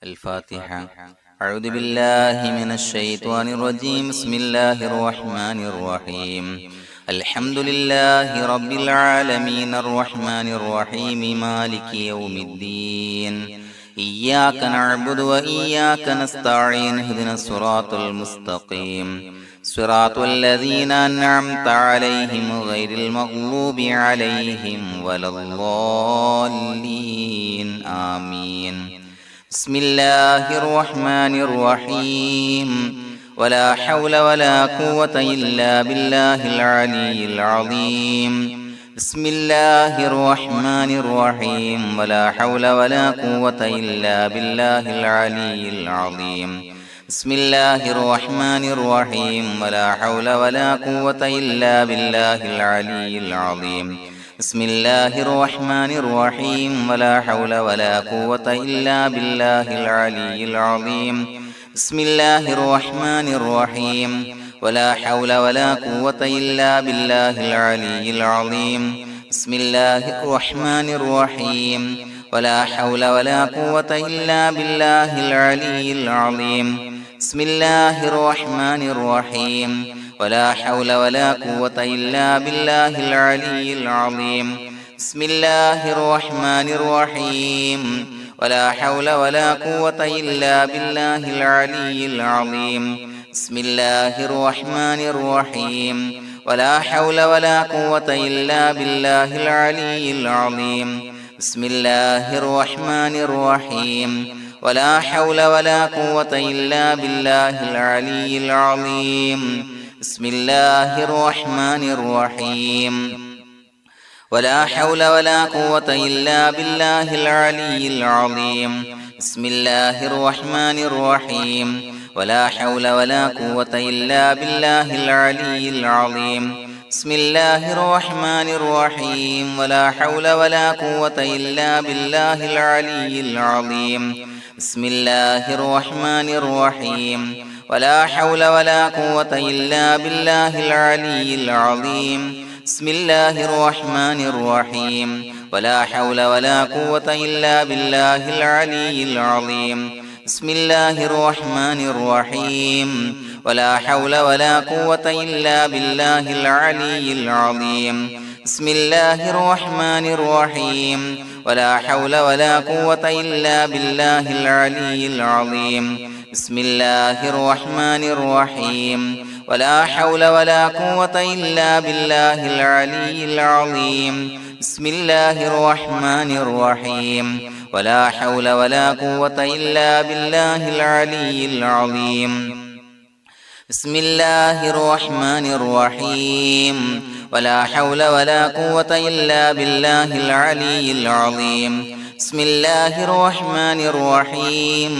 الفاتحة. أعوذ بالله من الشيطان الرجيم. بسم الله الرحمن الرحيم. الحمد لله رب العالمين الرحمن الرحيم مالك يوم الدين. إياك نعبد وإياك نستعين. اهدنا الصراط المستقيم صراط الذين أنعمت عليهم غير المغضوب عليهم ولا الضالين. آمين. بسم الله الرحمن الرحيم. ولا حول ولا قوة إلا بالله العلي العظيم. بسم الله الرحمن الرحيم. ولا حول ولا قوة إلا بالله العلي العظيم. بسم الله الرحمن الرحيم. ولا حول ولا قوة إلا بالله العلي العظيم. بسم الله الرحمن الرحيم. ولا حول ولا قوة إلا بالله العلي العظيم. بسم الله الرحمن الرحيم. ولا حول ولا قوة إلا بالله العلي العظيم. بسم الله الرحمن الرحيم. ولا حول ولا قوة إلا بالله العلي العظيم. بسم الله الرحمن الرحيم. ولا حول ولا قوة إلا بالله العلي العظيم. بسم الله الرحمن الرحيم. ولا حول ولا قوة إلا بالله العلي العظيم. بسم الله الرحمن الرحيم. ولا حول ولا قوة إلا بالله العلي العظيم. بسم الله الرحمن الرحيم. ولا حول ولا قوة إلا بالله العلي العظيم. بسم الله الرحمن الرحيم. ولا حول ولا قوة إلا بالله العلي العظيم. بسم الله الرحمن الرحيم. ولا حول ولا قوة إلا بالله العلي العظيم. بسم الله الرحمن الرحيم. ولا حول ولا قوة إلا بالله العلي العظيم. بسم الله الرحمن الرحيم. ولا حول ولا قوة إلا بالله العلي العظيم. بسم الله الرحمن الرحيم. ولا حول ولا قوة إلا بالله العلي العظيم. بسم الله الرحمن الرحيم. ولا حول ولا قوة إلا بالله العلي العظيم. بسم الله الرحمن الرحيم. ولا حول ولا قوة إلا بالله العلي العظيم. بسم الله الرحمن الرحيم. ولا حول ولا قوة إلا بالله العلي العظيم. بسم الله الرحمن الرحيم. ولا حول ولا قوة إلا بالله العلي العظيم. بسم الله الرحمن الرحيم. ولا حول ولا قوة إلا بالله العلي العظيم. بسم الله الرحمن الرحيم.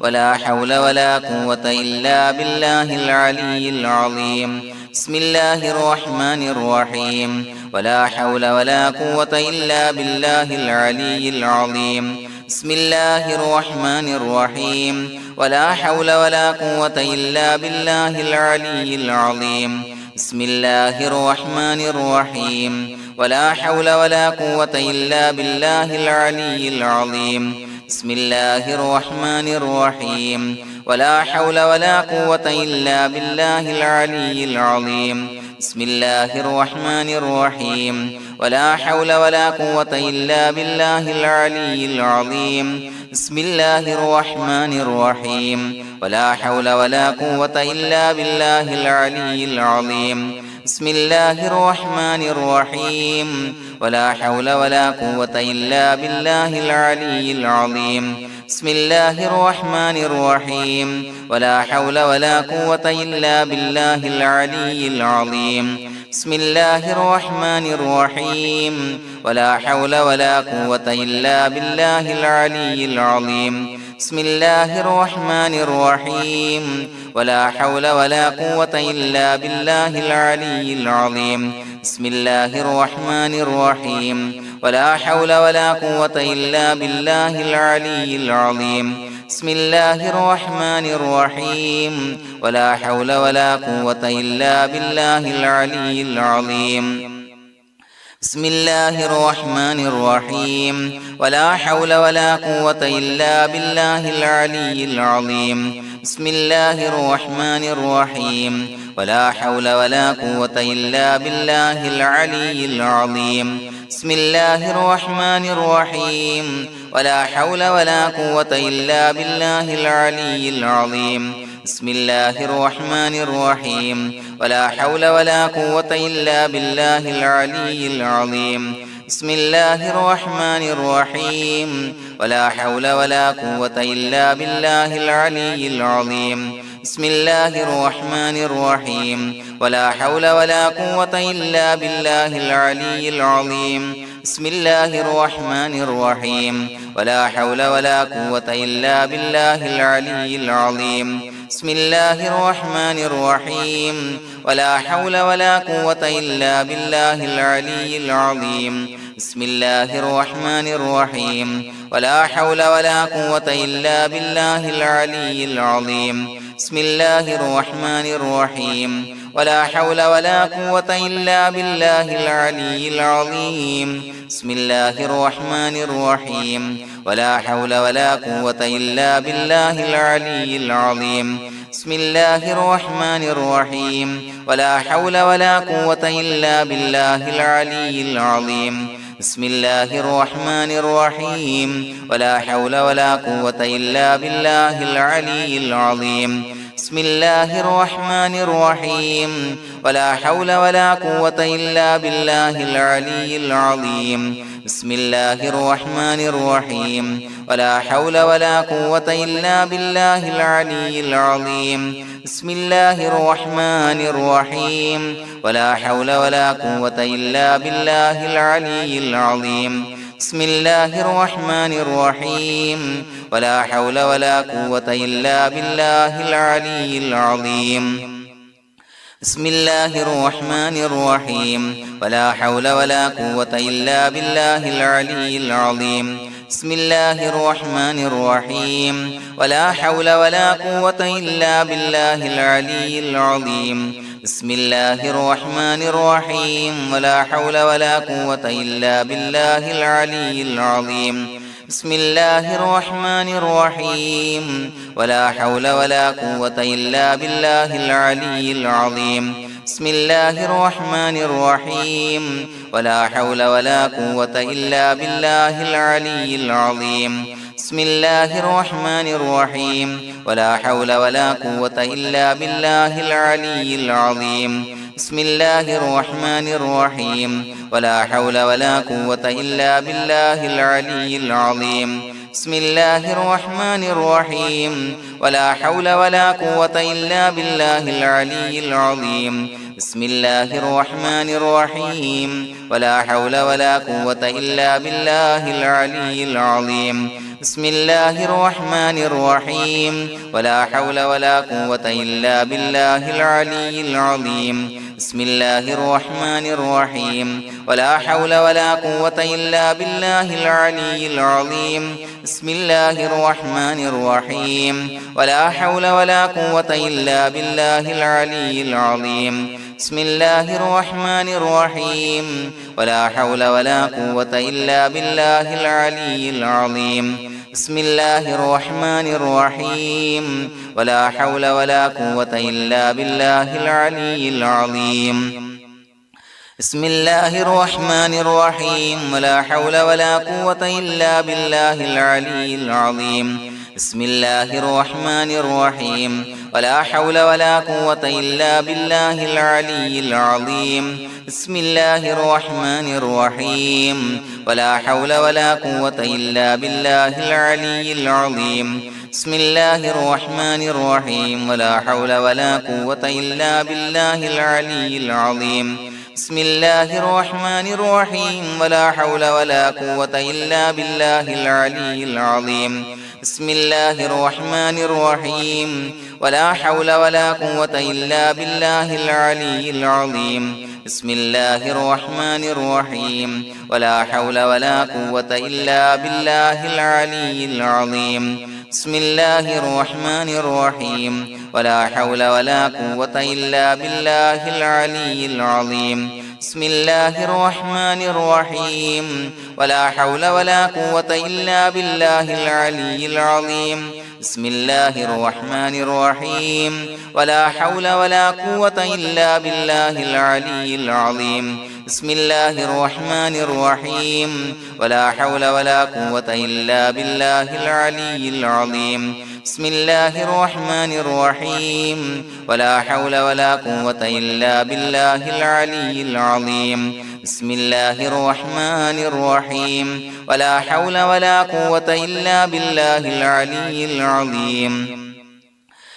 ولا حول ولا قوة إلا بالله العلي العظيم. بسم الله الرحمن الرحيم. ولا حول ولا قوة إلا بالله العلي العظيم. بسم الله الرحمن الرحيم. ولا حول ولا قوة إلا بالله العلي العظيم. بسم الله الرحمن الرحيم. ولا حول ولا قوة إلا بالله العلي العظيم. بسم الله الرحمن الرحيم. ولا حول ولا قوة إلا بالله العلي العظيم. بسم الله الرحمن الرحيم. ولا حول ولا قوة إلا بالله العلي العظيم. بسم الله الرحمن الرحيم. ولا حول ولا قوة إلا بالله العلي العظيم. بسم الله الرحمن الرحيم. ولا حول ولا قوة إلا بالله العلي العظيم. بسم الله الرحمن الرحيم. ولا حول ولا قوة إلا بالله العلي العظيم. بسم الله الرحمن الرحيم. ولا حول ولا قوة إلا بالله العلي العظيم. بسم الله الرحمن الرحيم. ولا حول ولا قوة إلا بالله العلي العظيم. بسم الله الرحمن الرحيم. ولا حول ولا قوة إلا بالله العلي العظيم. بسم الله الرحمن الرحيم. ولا حول ولا قوة إلا بالله العلي العظيم. بسم الله الرحمن الرحيم ولا حول ولا قوة إلا بالله العلي العظيم بسم الله الرحمن الرحيم ولا حول ولا قوة إلا بالله العلي العظيم بسم الله الرحمن الرحيم ولا حول ولا قوة إلا بالله العلي العظيم بسم الله الرحمن الرحيم ولا حول ولا قوة إلا بالله العلي العظيم بسم الله الرحمن الرحيم ولا حول ولا قوة إلا بالله العلي العظيم بسم الله الرحمن الرحيم ولا حول ولا قوة إلا بالله العلي العظيم بسم الله الرحمن الرحيم ولا حول ولا قوة إلا بالله العلي العظيم بسم الله الرحمن الرحيم ولا حول ولا قوة إلا بالله العلي العظيم بسم الله الرحمن الرحيم ولا حول ولا قوة إلا بالله العلي العظيم بسم الله الرحمن الرحيم ولا حول ولا قوة إلا بالله العلي العظيم بسم الله الرحمن الرحيم ولا حول ولا قوة إلا بالله العلي العظيم بسم الله الرحمن الرحيم ولا حول ولا قوة إلا بالله العلي العظيم بسم الله الرحمن الرحيم ولا حول ولا قوة إلا بالله العلي العظيم بسم الله الرحمن الرحيم ولا حول ولا قوة إلا بالله العلي العظيم بسم الله الرحمن الرحيم ولا حول ولا قوة إلا بالله العلي العظيم بسم الله الرحمن الرحيم ولا حول ولا قوة إلا بالله العلي العظيم بسم الله الرحمن الرحيم ولا حول ولا قوة إلا بالله العلي العظيم بسم الله الرحمن الرحيم ولا حول ولا قوة إلا بالله العلي العظيم بسم الله الرحمن الرحيم ولا حول ولا قوة إلا بالله العلي العظيم بسم الله الرحمن الرحيم ولا حول ولا قوة إلا بالله العلي العظيم بسم الله الرحمن الرحيم ولا حول ولا قوة إلا بالله العلي العظيم بسم الله الرحمن الرحيم ولا حول ولا قوة إلا بالله العلي العظيم بسم الله الرحمن الرحيم ولا حول ولا قوة إلا بالله العلي العظيم بسم الله الرحمن الرحيم ولا حول ولا قوة إلا بالله العلي العظيم بسم الله الرحمن الرحيم ولا حول ولا قوة إلا بالله العلي العظيم بسم الله الرحمن الرحيم ولا حول ولا قوة إلا بالله العلي العظيم بسم الله الرحمن الرحيم ولا حول ولا قوة إلا بالله العلي العظيم بسم الله الرحمن الرحيم ولا حول ولا قوة إلا بالله العلي العظيم بسم الله الرحمن الرحيم ولا حول ولا قوة إلا بالله العلي العظيم بسم الله الرحمن الرحيم ولا حول ولا قوة إلا بالله العلي العظيم بسم الله الرحمن الرحيم ولا حول ولا قوة إلا بالله العلي العظيم بسم الله الرحمن الرحيم ولا حول ولا قوة إلا بالله العلي العظيم بسم الله الرحمن الرحيم ولا حول ولا قوة إلا بالله العلي العظيم بسم الله الرحمن الرحيم ولا حول ولا قوة إلا بالله العلي العظيم بسم الله الرحمن الرحيم ولا حول ولا قوة إلا بالله العلي العظيم بسم الله الرحمن الرحيم ولا حول ولا قوة إلا بالله العلي العظيم بسم الله الرحمن الرحيم ولا حول ولا قوة إلا بالله العلي العظيم بسم الله الرحمن الرحيم ولا حول ولا قوة إلا بالله العلي العظيم بسم الله الرحمن الرحيم ولا حول ولا قوة إلا بالله العلي العظيم بسم الله الرحمن الرحيم ولا حول ولا قوة إلا بالله العلي العظيم بسم الله الرحمن الرحيم ولا حول ولا قوة إلا بالله العلي العظيم بسم الله الرحمن الرحيم ولا حول ولا قوة إلا بالله العلي العظيم بسم الله الرحمن الرحيم ولا حول ولا قوة إلا بالله العلي العظيم بسم الله الرحمن الرحيم ولا حول ولا قوة إلا بالله العلي العظيم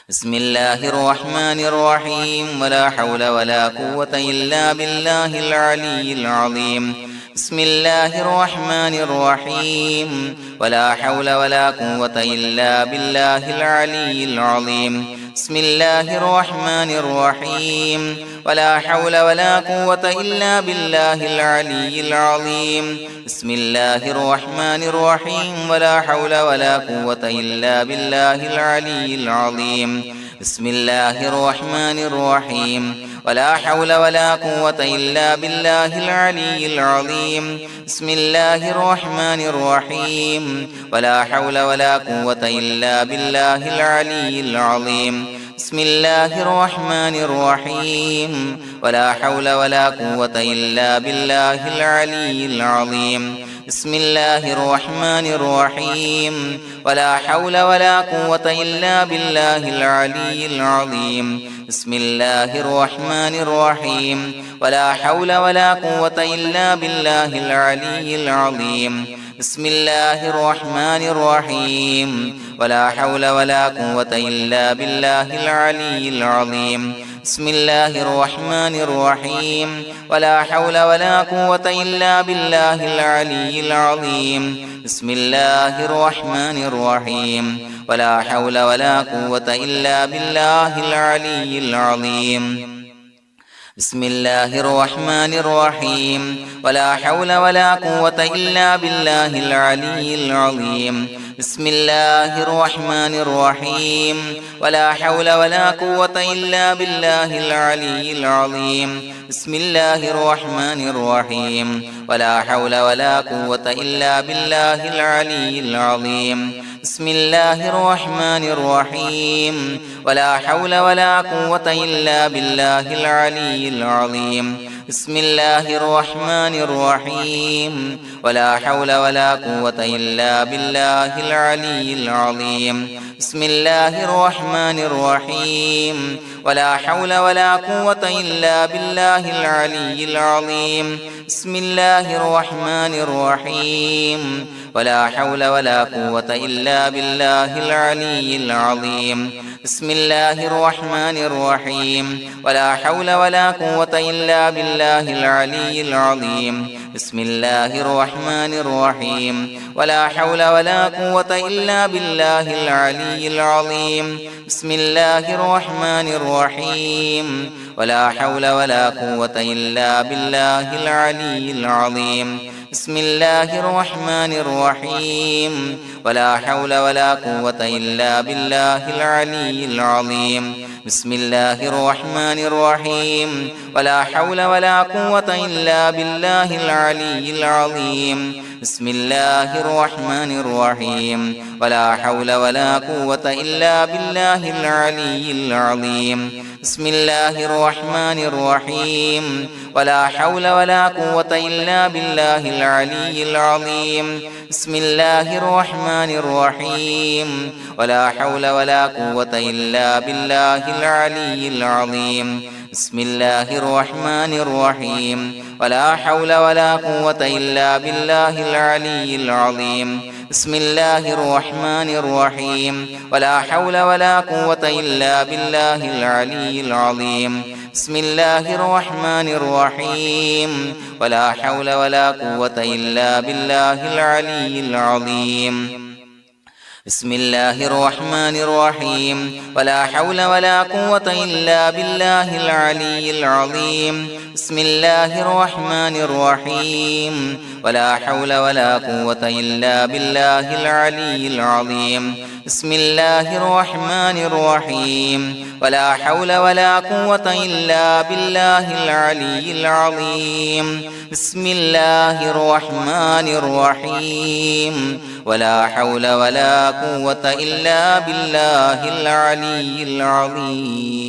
بسم الله الرحمن الرحيم ولا حول ولا قوة إلا بالله العلي العظيم بسم الله الرحمن الرحيم ولا حول ولا قوة إلا بالله العلي العظيم بسم الله الرحمن الرحيم ولا حول ولا قوة إلا بالله العلي العظيم بسم الله الرحمن الرحيم ولا حول ولا قوة إلا بالله العلي العظيم بسم الله الرحمن الرحيم ولا حول ولا قوة إلا بالله العلي العظيم بسم الله الرحمن الرحيم ولا حول ولا قوة إلا بالله العلي العظيم بسم الله الرحمن الرحيم ولا حول ولا قوة إلا بالله العلي العظيم بسم الله الرحمن الرحيم ولا حول ولا قوة إلا بالله العلي العظيم بسم الله الرحمن الرحيم ولا حول ولا قوة إلا بالله العلي العظيم بسم الله الرحمن الرحيم ولا حول ولا قوة إلا بالله العلي العظيم بسم الله الرحمن الرحيم ولا حول ولا قوة إلا بالله العلي العظيم بسم الله الرحمن الرحيم ولا حول ولا قوة إلا بالله العلي العظيم بسم الله الرحمن الرحيم ولا حول ولا قوة إلا بالله العلي العظيم بسم الله الرحمن الرحيم ولا حول ولا قوة إلا بالله العلي العظيم بسم الله الرحمن الرحيم ولا حول ولا قوة إلا بالله العلي العظيم بسم الله الرحمن الرحيم ولا حول ولا قوة إلا بالله العلي العظيم بسم الله الرحمن الرحيم ولا حول ولا قوة إلا بالله العلي العظيم بسم الله الرحمن الرحيم ولا حول ولا قوة إلا بالله العلي العظيم بسم الله الرحمن الرحيم ولا حول ولا قوة إلا بالله العلي العظيم بسم الله الرحمن الرحيم ولا حول ولا قوة إلا بالله العلي العظيم بسم الله الرحمن الرحيم ولا حول ولا قوة إلا بالله العلي العظيم بسم الله الرحمن الرحيم ولا حول ولا قوة إلا بالله العلي العظيم بسم الله الرحمن الرحيم ولا حول ولا قوة إلا بالله العلي العظيم بسم الله الرحمن الرحيم ولا حول ولا قوة إلا بالله العلي العظيم بسم الله الرحمن الرحيم ولا حول ولا قوة إلا بالله العلي العظيم بسم الله الرحمن الرحيم ولا حول ولا قوة إلا بالله العلي العظيم بسم الله الرحمن الرحيم ولا حول ولا قوة إلا بالله العلي العظيم بسم الله الرحمن الرحيم ولا حول ولا قوة إلا بالله العلي العظيم بسم الله الرحمن الرحيم ولا حول ولا قوة إلا بالله العلي العظيم بسم الله الرحمن الرحيم ولا حول ولا قوة إلا بالله العلي العظيم بسم الله الرحمن الرحيم ولا حول ولا قوة إلا بالله العلي العظيم بسم الله الرحمن الرحيم ولا حول ولا قوة إلا بالله العلي العظيم بسم الله الرحمن الرحيم ولا حول ولا قوة إلا بالله العلي العظيم بسم الله الرحمن الرحيم ولا حول ولا قوة إلا بالله العلي العظيم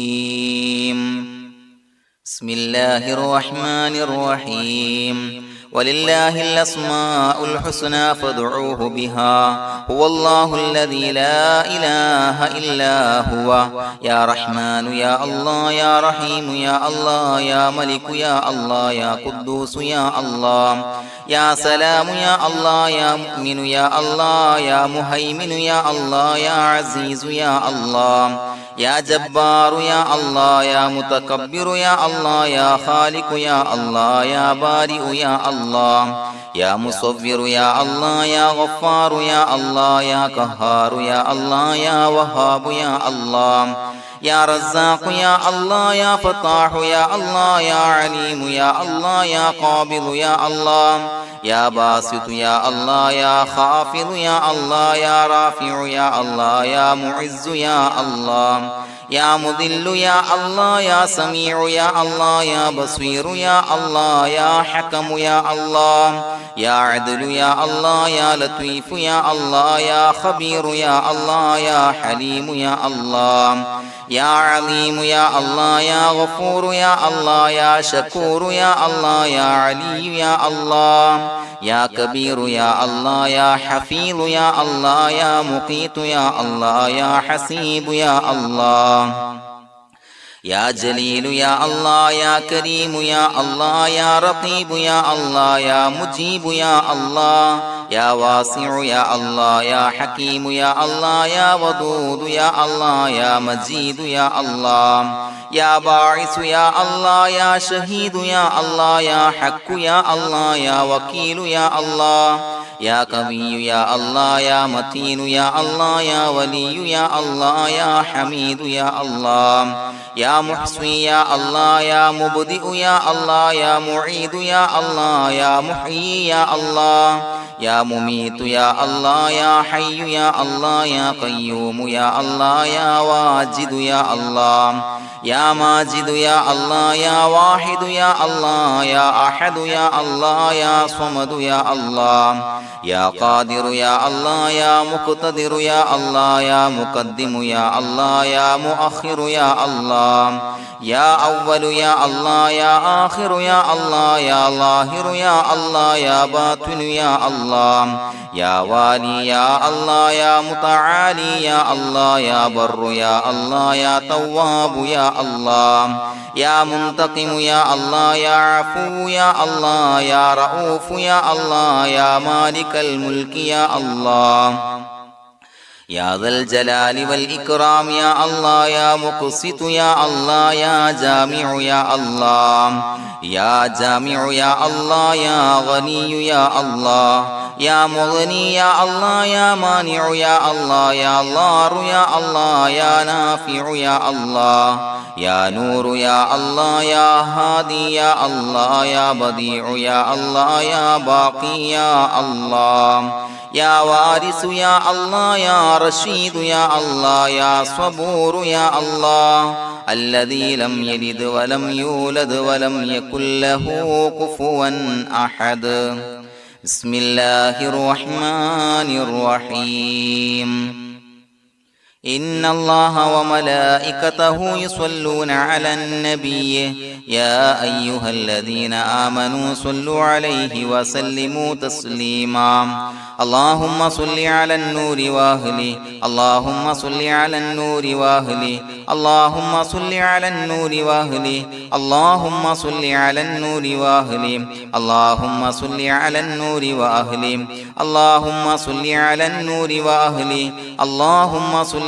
بسم الله الرحمن الرحيم ولله الأسماء الحسنى فادعوه بها هو الله الذي لا إله إلا هو يا رحمن يا الله يا رحيم يا الله يا ملك يا الله يا قدوس يا الله يا سلام يا الله يا مؤمن يا الله يا مهيمن يا الله يا عزيز يا الله يا جبار يا الله يا متكبر يا الله يا خالق يا الله يا بارئ يا الله يا مصور يا الله يا غفار يا الله يا قهار يا الله يا وهاب يا الله يا رزاق يا الله يا فتاح يا الله يا عليم يا الله يا قابض يا الله يا باسط يا الله يا خافض يا الله يا رافع يا الله يا معز يا الله يا مذل يا الله يا سميع يا الله يا بصير يا الله يا حكم يا الله يا عدل يا الله يا لطيف يا الله يا خبير يا الله يا حليم يا الله يا عليم يا الله يا غفور يا الله يا شكور يا الله يا علي يا الله يا كبير يا الله يا حفيظ يا الله يا مقيت يا الله يا حسيب يا الله يا جليل يا الله يا كريم يا الله يا رقيب يا الله يا مجيب يا الله يا واسع يا الله يا حكيم يا الله يا ودود يا الله يا مجيد يا الله يا باعث يا الله يا شهيد يا الله يا حق يا الله يا وكيل يا الله يا قوي يا الله يا متين يا الله يا ولي يا الله يا حميد يا الله يا محصي يا الله يا مبدئ يا الله يا معيد يا الله يا محيي يا الله يا مميت يا الله يا حي يا الله يا قيوم يا الله يا واجد يا الله يا ماجد يا الله يا واحد يا الله يا أحد يا الله يا صمد يا الله يا قادر يا الله يا مقتدر يا الله يا مقدم يا الله يا مؤخر يا الله يا أول يا الله يا آخر يا الله يا ظاهر يا الله يا باطن يا الله يا والي يا الله يا متعالي يا الله يا بر يا الله يا تواب يا الله يا منتقم يا الله يا عفو يا الله يا رؤوف يا الله يا مالك الملك يا الله يا ذا الجلال والإكرام يا الله يا مقسط يا الله يا جامع يا الله يا جامع يا الله يا غني يا الله يا مغني يا الله يا مانع يا الله يا ضار يا الله يا نافع يا الله يا نور يا الله يا هادي يا الله يا بديع يا الله يا باقي يا الله يا وارث يا الله يا رشيد يا الله يا صبور يا الله الذي لم يلد ولم يولد ولم يكن له كفوا أحد بسم الله الرحمن الرحيم إن الله وملائكته يصلون على النبي يا أيها الذين آمنوا صلوا عليه وسلموا تسليما اللهم صل على النور وأهله اللهم صل على النور وأهله اللهم صل على النور وأهله اللهم صل على النور وأهله اللهم صل على النور وأهله اللهم صل على النور وأهله اللهم صل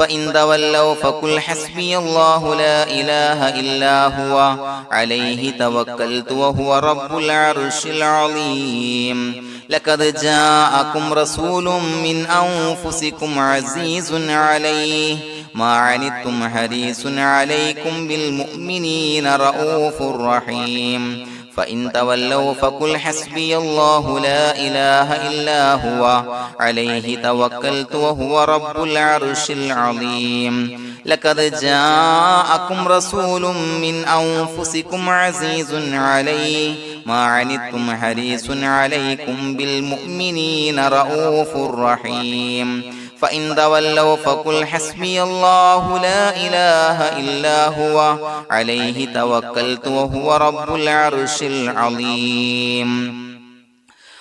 فإن تولوا فقل حسبي الله لا إله إلا هو عليه توكلت وهو رب العرش العظيم لقد جاءكم رسول من أنفسكم عزيز عليه ما عنتم حريص عليكم بالمؤمنين رؤوف رحيم فإن تولوا فقل حسبي الله لا إله إلا هو عليه توكلت وهو رب العرش العظيم لقد جاءكم رسول من أنفسكم عزيز عليه ما عنتم حريص عليكم بالمؤمنين رؤوف رحيم فإن تولوا فقل حسبي الله لا إله إلا هو عليه توكلت وهو رب العرش العظيم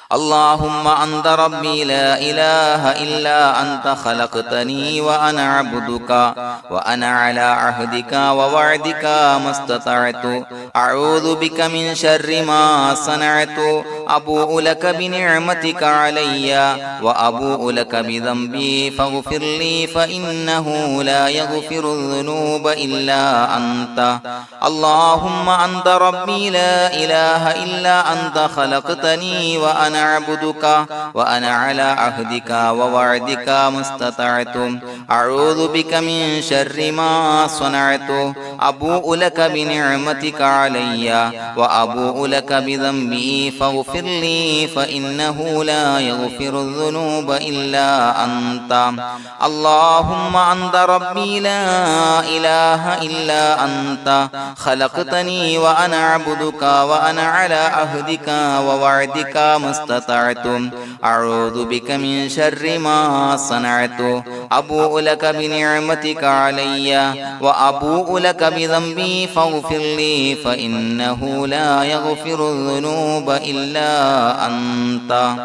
اللهم أنت ربي لا إله إلا أنت خلقتني وأنا عبدك وأنا على عهدك ووعدك ما استطعت أعوذ بك من شر ما صنعت أبوء لك بنعمتك علي وأبوء لك بذنبي فاغفر لي فإنه لا يغفر الذنوب إلا أنت اللهم أنت ربي لا إله إلا أنت خلقتني وأنا عبدك وأنا على عهدك ووعدك ما استطعت أعوذ بك من شر ما صنعت أبوء لك بنعمتك علي وأبوء لك بذنبي فاغفر لي فإنه لا يغفر الذنوب إلا أنت اللهم أنت ربي لا إله إلا أنت خلقتني وأنا عبدك وأنا على عهدك ووعدك ما استطعت أعوذ بك من شر ما صنعت أبوء لك بنعمتك علي وأبوء لك بذنبي فاغفر لي فإنه لا يغفر الذنوب إلا أنت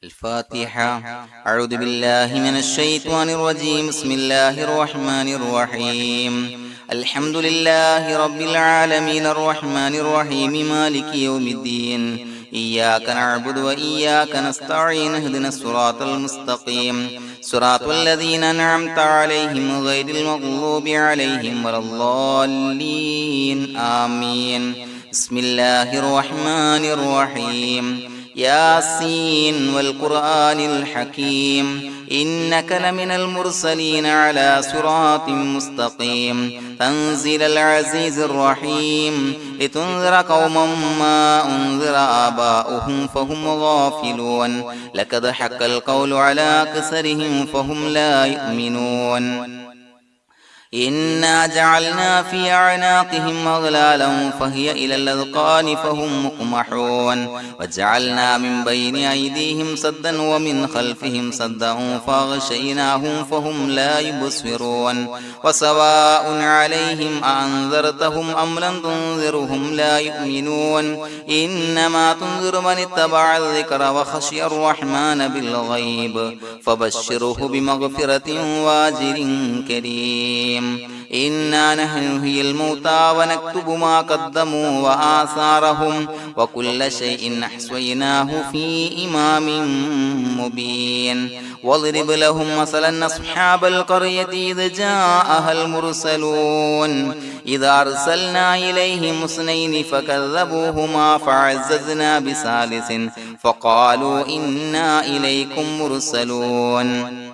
الفاتحة أعوذ بالله من الشيطان الرجيم بسم الله الرحمن الرحيم الحمد لله رب العالمين الرحمن الرحيم مالك يوم الدين إياك نعبد وإياك نستعين اهدنا الصراط المستقيم صراط الذين أنعمت عليهم غير المغضوب عليهم ولا الضالين آمين بسم الله الرحمن الرحيم ياسين والقرآن الحكيم إنك لمن المرسلين على صراط مستقيم تنزيل العزيز الرحيم لتنذر قوما ما أنذر آباؤهم فهم غافلون لقد حق القول على أكثرهم فهم لا يؤمنون إنا جعلنا في أعناقهم أغلالا فهي إلى الأذقان فهم مقمحون وجعلنا من بين أيديهم سدا ومن خلفهم سدا فأغشيناهم فهم لا يبصرون وسواء عليهم أأنذرتهم أم لم تنذرهم لا يؤمنون إنما تنذر من اتبع الذكر وخشي الرحمن بالغيب فبشره بمغفرة وأجر كريم إنا نحن نحيي الموتى ونكتب ما قدموا وآثارهم وكل شيء أحصيناه في إمام مبين واضرب لهم مثلا أصحاب القرية إذ جاءها المرسلون إذا أرسلنا إليهم اثنين فكذبوهما فعززنا بثالث فقالوا إنا إليكم مرسلون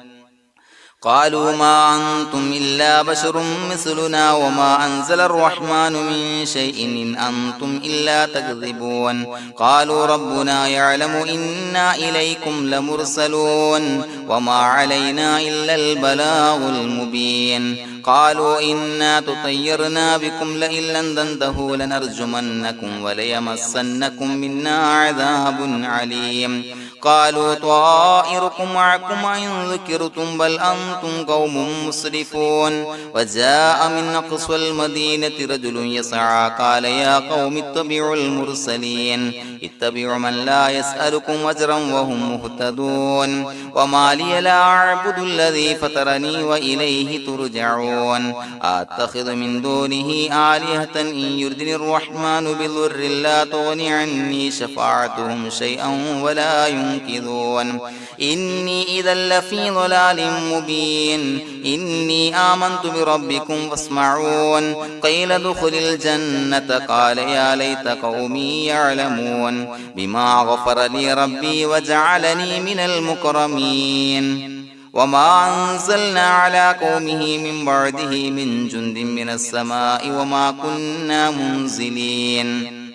قالوا ما أنتم إلا بشر مثلنا وما أنزل الرحمن من شيء إن أنتم إلا تكذبون قالوا ربنا يعلم إنا إليكم لمرسلون وما علينا إلا البلاغ المبين قالوا إنا تطيرنا بكم لئن لم تنتهوا لنرجمنكم وليمسنكم منا عذاب عليم قالوا طائركم معكم إن ذكرتم بل أنتم قوم مسرفون وجاء من أقصى المدينة رجل يسعى قال يا قوم اتبعوا المرسلين اتبعوا من لا يسألكم أجرا وهم مهتدون وما لي لا أعبد الذي فطرني وإليه ترجعون أتخذ من دونه آلهة إن يردني الرحمن بضر لا تغني عني شفاعتهم شيئا ولا ينصرون ينكثون إني إذا لفي ضلال مبين إني آمنت بربكم فاسمعون قيل ادخل الجنة قال يا ليت قومي يعلمون بما غفر لي ربي وجعلني من المكرمين وما أنزلنا على قومه من بعده من جند من السماء وما كنا منزلين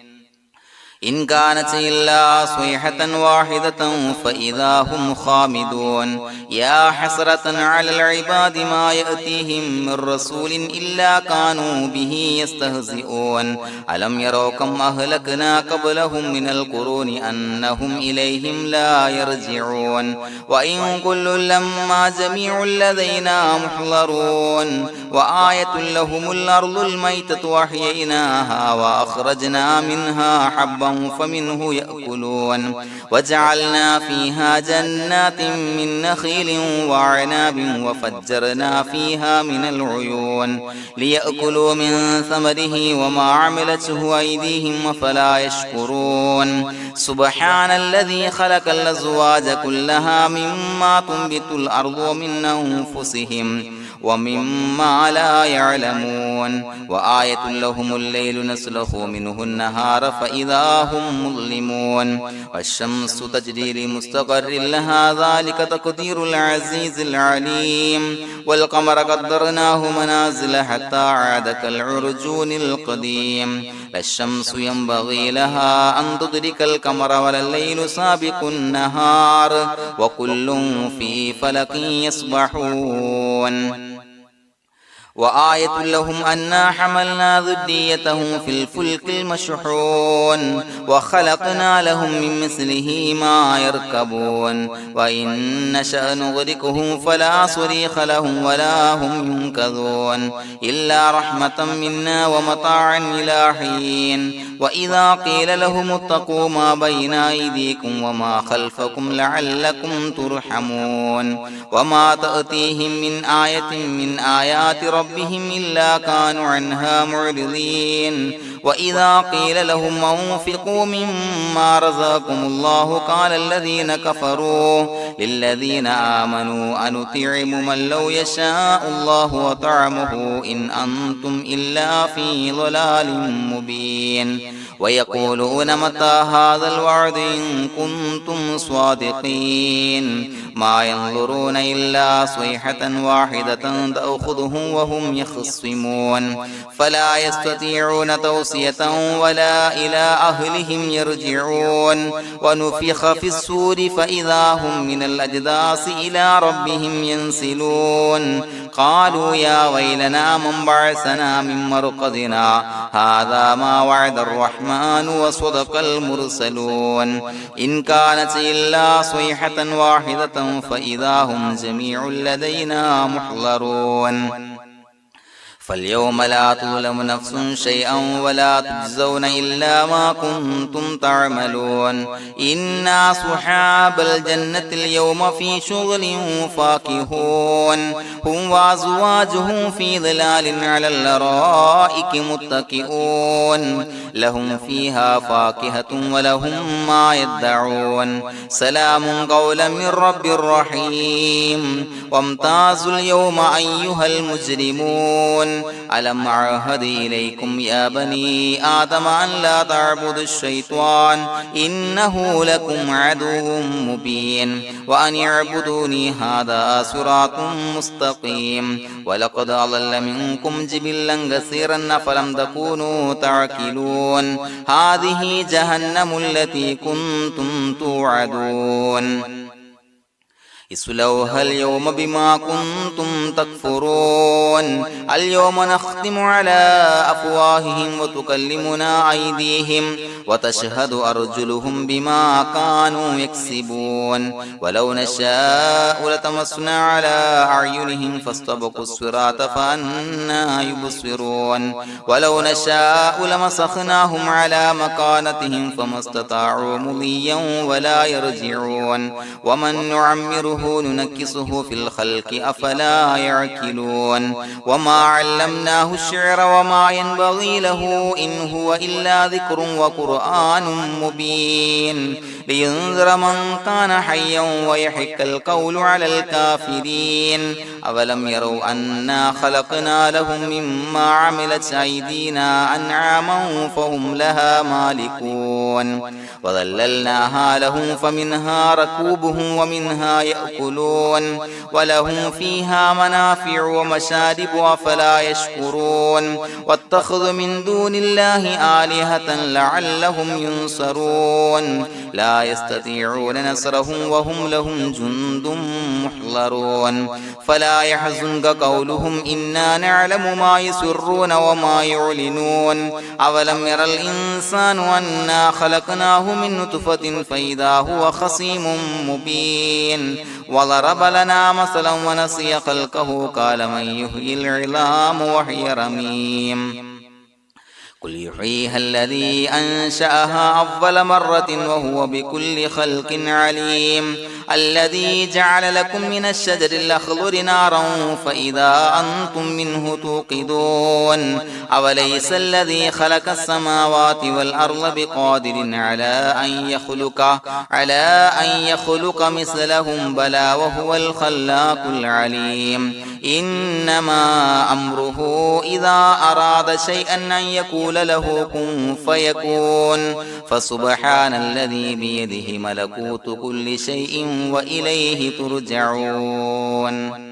إن كانت إلا صيحة واحدة فإذا هم خامدون يا حسرة على العباد ما يأتيهم من رسول إلا كانوا به يستهزئون ألم يروا كم أهلكنا قبلهم من القرون أنهم إليهم لا يرجعون وإن كل لما جميع لدينا محضرون وآية لهم الأرض الميتة وأحييناها وأخرجنا منها حبا فمنه يأكلون وجعلنا فيها جنات من نخيل وعناب وفجرنا فيها من العيون ليأكلوا من ثمره وما عملته أيديهم فلا يشكرون سبحان الذي خلق الأزواج كلها مما تنبت الأرض ومن أنفسهم ومما لا يعلمون وآية لهم الليل نسلخ منه النهار فإذا هم مظلمون والشمس تجري لمستقر لها ذلك تقدير العزيز العليم والقمر قدرناه منازل حتى عاد كالعرجون القديم لا الشمس ينبغي لها أن تدرك القمر ولا الليل سابق النهار وكل في فلك يسبحون وآية لهم أنا حملنا ذريتهم في الفلك المشحون وخلقنا لهم من مثله ما يركبون وإن نشأ نغرقهم فلا صريخ لهم ولا هم ينقذون إلا رحمة منا ومتاعا إلى حين وإذا قيل لهم اتقوا ما بين أيديكم وما خلفكم لعلكم ترحمون وما تأتيهم من آية من آيات ربهم إلا كانوا عنها معرضين وإذا قيل لهم أنفقوا مما رزقكم الله قال الذين كفروا للذين آمنوا أنطعم من لو يشاء الله وطعمه إن أنتم إلا في ضلال مبين ويقولون متى هذا الوعد إن كنتم صادقين ما ينظرون إلا صيحة واحدة تأخذهم وهم يخصمون فلا يستطيعون توصية ولا إلى أهلهم يرجعون ونفخ في الصور فإذا هم من الأجداث إلى ربهم ينسلون قالوا يا ويلنا من بعثنا من مرقدنا هذا ما وعد الرحمن وصدق المرسلون إن كانت إلا صيحة واحدة فإذا هم جميع لدينا محضرون فاليوم لا تظلم نفس شيئا ولا تجزون إلا ما كنتم تعملون إنا أصحاب الجنة اليوم في شغل فاكهون هم وأزواجهم في ظلال على الأرائك متكئون لهم فيها فاكهة ولهم ما يدعون سلام قولا من رب رحيم وامتازوا اليوم أيها المجرمون ألم أعهد إليكم يا بني آدم أن لا تعبدوا الشيطان إنه لكم عدو مبين وأن اعبدوني هذا صراط مستقيم ولقد أضل منكم جبلا كثيرا فلم تكونوا تعقلون هذه جهنم التي كنتم توعدون اصلوها اليوم بما كنتم تكفرون اليوم نختم على أفواههم وتكلمنا أيديهم وتشهد أرجلهم بما كانوا يكسبون ولو نشاء لتمسنا على أعينهم فاستبقوا الصراط فأنى يبصرون ولو نشاء لمسخناهم على مكانتهم فما استطاعوا مضيا ولا يرجعون ومن نعمره نعمره ننكسه في الخلق أفلا يعقلون وما علمناه الشعر وما ينبغي له إن هو إلا ذكر وقرآن مبين لينذر من كان حيا ويحق القول على الكافرين أولم يروا أنا خلقنا لهم مما عملت أيدينا أنعاما فهم لها مالكون وظللناها لهم فمنها ركوبهم ومنها يأكلون ولهم فيها منافع ومشارب أفلا يشكرون واتخذوا من دون الله آلهة لعلهم ينصرون لا يستطيعون نصرهم وهم لهم جند محضرون فلا يحزنك قولهم إنا نعلم ما يسرون وما يعلنون أولم ير الإنسان أنا خلقناه من نطفة فإذا هو خصيم مبين وضرب لنا مثلا ونسي خلقه قال من يحيي العظام وهي رميم قل يحييها الذي أنشأها أول مرة وهو بكل خلق عليم الذي جعل لكم من الشجر الأخضر نارا فإذا أنتم منه توقدون أوليس الذي خلق السماوات والأرض بقادر على أن يخلق مثلهم بلى وهو الخلاق العليم إنما أمره إذا أراد شيئا أن يقول له كن فيكون فسبحان الذي بيده ملكوت كل شيء وإليه ترجعون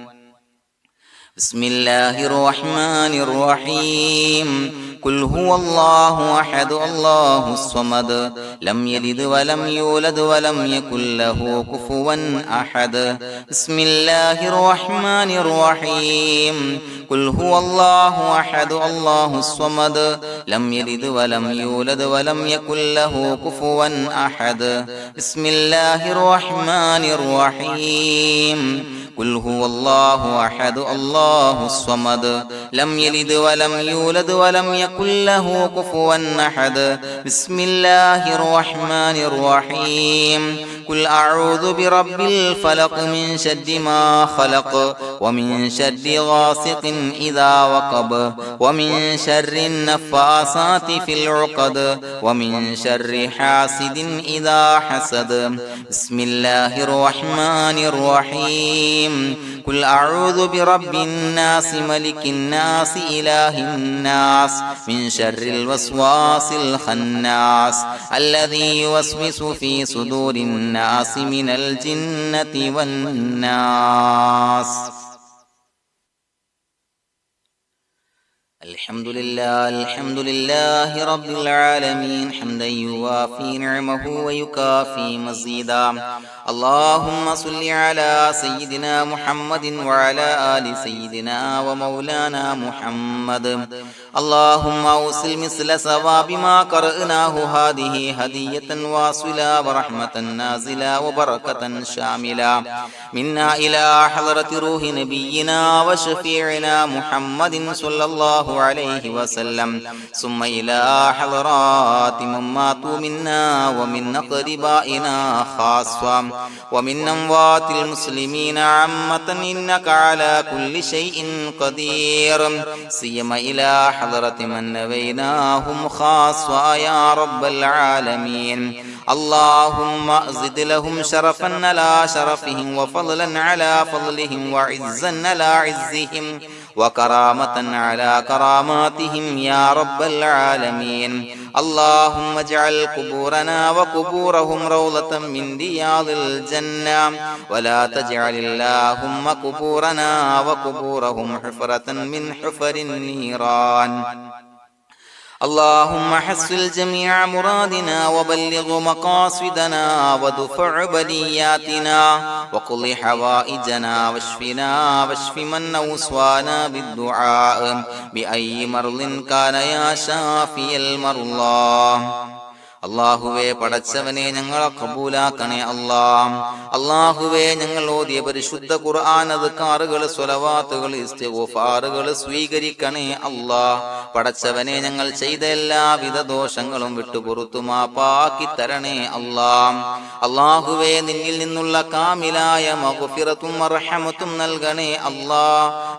بسم الله الرحمن الرحيم قل هو الله أحد الله الصمد لم يلد ولم يولد ولم يكن له كفوا أحد بسم الله الرحمن الرحيم قل هو الله أحد الله الصمد لم يلد ولم يولد ولم يكن له كفوا أحد بسم الله الرحمن الرحيم قل هو الله أحد الله الصمد لم يلد ولم يولد ولم يكن له كفوا أحد بسم الله الرحمن الرحيم قل أعوذ برب الفلق من شر ما خلق ومن شر غاسق إذا وقب ومن شر النفاثات في العقد ومن شر حاسد إذا حسد بسم الله الرحمن الرحيم قل أعوذ برب الناس ملك الناس إله الناس من شر الوسواس الخناس الذي يوسوس في صدور الناس من الجنة والناس الحمد لله رب العالمين حمدا يوافي نعمه ويكافي مزيدا اللهم صل على سيدنا محمد وعلى آل سيدنا ومولانا محمد اللهم أوصل مثل ثواب ما قرأناه هذه هدية واصلة ورحمة نازلة وبركة شاملة منا إلى حضرة روح نبينا وشفيعنا محمد صلى الله عليه وسلم ثم إلى حضرات من ماتوا منا ومن أقربائنا خاصة ومن أموات المسلمين عامة إنك على كل شيء قدير سيما إلى حضرة من نبيناهم خاصة يا رب العالمين اللهم زد لهم شرفا على شرفهم وفضلا على فضلهم وعزا على عزهم وكرامة على كراماتهم يا رب العالمين اللهم اجعل قبورنا وقبورهم روضة من رياض الجنة ولا تجعل اللهم قبورنا وقبورهم حفرة من حفر النيران اللهم حصل جميع مرادنا وبلغ مقاصدنا ودفع بلياتنا وقض حوائجنا واشفنا واشف من أوصانا بالدعاء بأي مرض كان يا شافي المرضى അല്ലാഹുവേ പടച്ചവനെ ഞങ്ങളെ ഖബൂലാക്കണേ അല്ലാ. അല്ലാഹുവേ ഞങ്ങൾ ഓതിയ പരിശുദ്ധ ഖുർആൻ അദ്കാറുകൾ സ്വലവാത്തുകൾ ഇസ്തിഗ്ഫാറുകൾ സ്വീകരിക്കണേ അല്ലാ. പടച്ചവനെ ഞങ്ങൾ ചെയ്ത എല്ലാവിധ ദോഷങ്ങളും വിട്ടുപുറത്തു മാപ്പാക്കി തരണേ അല്ലാ. അല്ലാഹുവേ നിന്നിൽ നിന്നുള്ള കാമിലായ മഗ്ഫിറത്തും റഹ്മത്തും നൽകണേ അല്ലാ.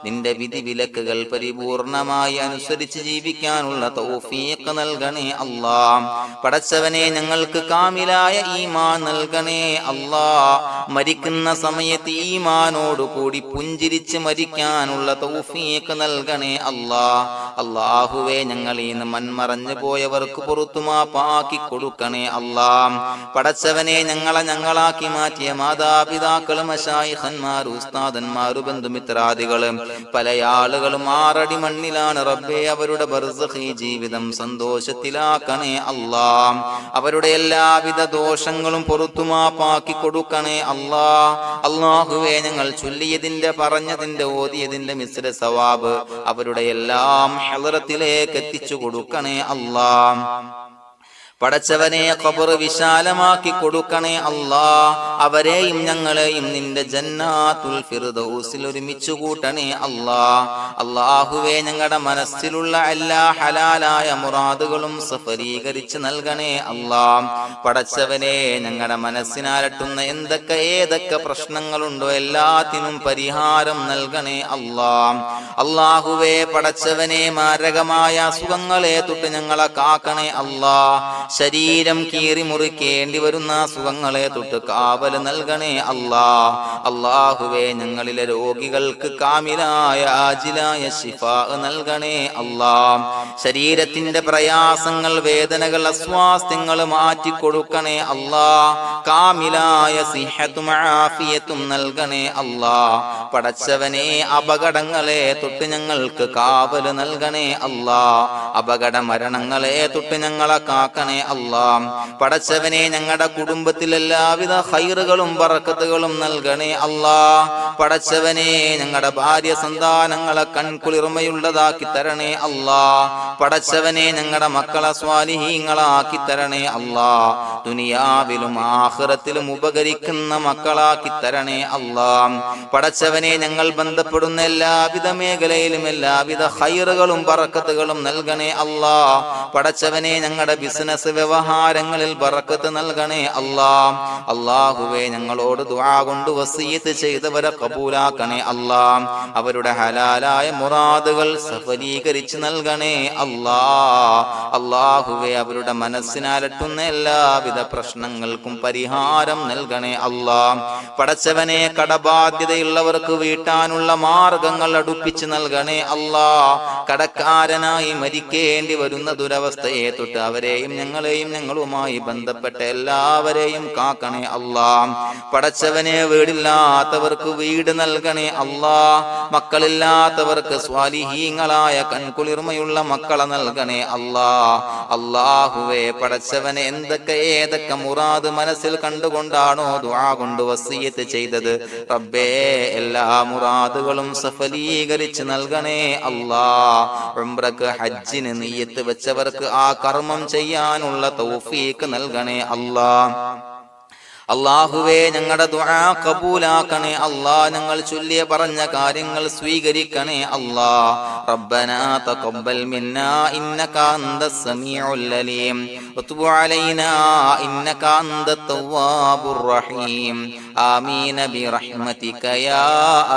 നിന്റെ വിധി വിലക്കുകൾ പരിപൂർണമായി അനുസരിച്ച് ജീവിക്കാനുള്ള തൗഫീഖ് നൽകണേ അല്ലാ. പടച്ചവനെ ഞങ്ങൾക്ക് കാമിലായ ഈമാൻ നൽകണേ അല്ലാ. മരിക്കുന്ന സമയത്ത് ഈമാനോട് കൂടി പുഞ്ചിരിച്ച് മരിക്കാനുള്ള തൗഫീഖ് നൽകണേ അല്ലാ. അല്ലാഹുവേ ഞങ്ങളിൽ നിന്ന് മൺമറഞ്ഞു പോയവർക്ക് പുറത്തു മാപ്പാക്കി കൊടുക്കണേ അല്ലാ. പടച്ചവനെ ഞങ്ങളാക്കി മാറ്റിയ മാതാപിതാക്കളും മശായിഖന്മാരും ഉസ്താദന്മാരും ബന്ധുമിത്രാദികളും പല ആളുകളും 6 അടി മണ്ണിലാണ് റബ്ബേ. അവരുടെ ബർസഖി ജീവിതം സന്തോഷത്തിലാക്കണേ അല്ലാ. അവരുടെ എല്ലാവിധ ദോഷങ്ങളും പുറത്തു മാപ്പാക്കി കൊടുക്കണേ അല്ലാ. അല്ലാഹുവേ ഞങ്ങൾ ചൊല്ലിയതിന്റെ പറഞ്ഞതിന്റെ ഓതിയതിന്റെ മിശ്ര സവാബ് അവരുടെ എല്ലാം ഹളറത്തിലേക്ക് എത്തിച്ചു കൊടുക്കണേ അല്ലാ. പടച്ചവനെ ഖബർ വിശാലമാക്കി കൊടുക്കണേ അല്ലാ. അവരെയും ഞങ്ങളെയും നിന്റെ ജന്നാത്തുൽ ഫിർദൗസിൽ ഒരുമിച്ച് കൂട്ടണേ അല്ലാ. അല്ലാഹുവേ ഞങ്ങളുടെ മനസ്സിലുള്ള എല്ലാ ഹലാലായ മുറാദുകളും സഫലീകരിച്ച് നൽകണേ അല്ലാ. പടച്ചവനെ ഞങ്ങളുടെ മനസ്സിനാലട്ടുന്ന ഏതൊക്കെ പ്രശ്നങ്ങളുണ്ടോ എല്ലാത്തിനും പരിഹാരം നൽകണേ അല്ലാ. അല്ലാഹുവേ പടച്ചവനെ മാരകമായ അസുഖങ്ങളെ തൊട്ട് ഞങ്ങളെ കാക്കണേ അല്ലാ. ശരീരം കീറി മുറിക്കേണ്ടി വരുന്ന അസുഖങ്ങളെ തൊട്ട് കാവല് നൽകണേ അല്ലാ. അല്ലാഹുവേ ഞങ്ങളിലെ രോഗികൾക്ക് കാമിലായ ആജിലായ ശിഫാ നൽകണേ അല്ലാ. ശരീരത്തിന്റെ പ്രയാസങ്ങൾ വേദനകൾ അസ്വാസ്ഥ്യങ്ങൾ മാറ്റിക്കൊടുക്കണേ അല്ലാ. കാമിലായ സിഹത്തും ആഫിയത്തും നൽകണേ അല്ലാ. പടച്ചവനെ അപകടങ്ങളെ തൊട്ട് ഞങ്ങൾക്ക് കാവല് നൽകണേ അല്ലാ. അപകട മരണങ്ങളെ തൊട്ട് ഞങ്ങളെ കാക്കണേ അല്ലാ. പടച്ചവനെ ഞങ്ങളുടെ കുടുംബത്തിൽ എല്ലാവിധ ഖൈറുകളും ബറക്കത്തുകളും നൽകണേ അല്ലാ. പടച്ചവനെ ഞങ്ങളുടെ ഭാര്യ സന്താനങ്ങളെ കൺകുളിർമയുള്ളതാക്കി തരണേ അല്ലാ. പടച്ചവനെ ഞങ്ങളുടെ മക്കളെ സ്വാലിഹീങ്ങളാക്കി തരണേ അല്ലാ. ദുനിയാവിലും ആഖിറത്തിലും ഉപകരിക്കുന്ന മക്കളാക്കി തരണേ അല്ലാ. പടച്ചവനെ ഞങ്ങൾ ബന്ധപ്പെടുന്ന എല്ലാവിധ മേഖലയിലും എല്ലാവിധ ഖൈറുകളും ബറക്കത്തുകളും നൽകണേ അല്ലാ. പടച്ചവനെ ഞങ്ങളുടെ ബിസിനസ് വ്യവഹാരങ്ങളിൽ ബറക്കത്ത് നൽകണേ അല്ലാ. അല്ലാഹുവേ ഞങ്ങളോട് ദുആ കൊണ്ട് വസിയത്ത് ചെയ്തവരെ കബൂലാക്കണേ അല്ലാ. അവരുടെ ഹലാലായ മുറാദുകൾ സഫലീകരിച്ച് നൽകണേ അല്ലാ. അല്ലാഹുവേ അവരുടെ മനസ്സിനാലട്ടുന്ന എല്ലാവിധ പ്രശ്നങ്ങൾക്കും പരിഹാരം നൽകണേ അല്ലാ. പടച്ചവനെ കടബാധ്യതയുള്ളവർക്ക് വീട്ടാനുള്ള മാർഗങ്ങൾ അടുപ്പിച്ച് നൽകണേ അല്ലാ. കടക്കാരനായി മരിക്കേണ്ടി വരുന്ന ദുരവസ്ഥയെ തൊട്ട് അവരെയും ഞങ്ങളെയും ഞങ്ങളുമായി ബന്ധപ്പെട്ട എല്ലാവരെയും കാക്കണേ അല്ലാ. പടച്ചവനെ വീടില്ലാത്തവർക്ക് വീട് നൽകണേ അല്ലാ. മക്കളില്ലാത്തവർക്ക് സ്വാലിഹീങ്ങളായ കൺകുളിർമയുള്ള മക്കളെ നൽകണേ അല്ലാ. അല്ലാഹുവേ പടച്ചവനെ ഏതൊക്കെ മുറാദ് മനസ്സിൽ കണ്ടുകൊണ്ടാണോ ദുആ കൊണ്ട് വസിയത്ത് ചെയ്തത് റബ്ബേ എല്ലാ മുറാദുകളും സഫലീകരിച്ച് നൽകണേ അല്ലാ. ഉംറക്ക് ഹജ്ജിന് നിയ്യത്ത് വെച്ചവർക്ക് ആ കർമ്മം ചെയ്യാനുള്ള തൗഫീഖ് നൽകണേ അല്ലാ. അല്ലാഹുവേ ഞങ്ങളുടെ ദുആ ഖബൂലാക്കണേ അല്ലാ. ഞങ്ങൾ ചൊല്ലിയ പറഞ്ഞ കാര്യങ്ങൾ സ്വീകരിക്കണേ അല്ലാ. റബ്ബനാ തഖബ്ബൽ മിന്നാ ഇന്നക അന്തസ് സമീഉൽ അലീം വതുബ് അലൈനാ ഇന്നക അന്തത് തവ്വാബുർ റഹീം. ആമീൻ ബിറഹ്മതിക യാ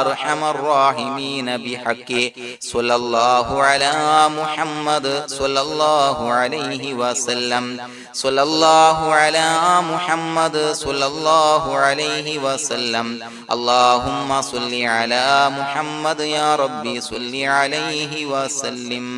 അർഹമർ റഹീമീൻ ബിഹഖി സ്വല്ലല്ലാഹു അലാ മുഹമ്മദ് സ്വല്ലല്ലാഹു അലൈഹി വസല്ലം. സ്വല്ലല്ലാഹു അലാ മുഹമ്മദ് സ്വല്ലല്ലാഹു അലൈഹി വസല്ലം. അല്ലാഹുമ്മ സ്വല്ലി അലാ മുഹമ്മദ് യാ റബ്ബി സ്വല്ലി അലൈഹി വസല്ലം.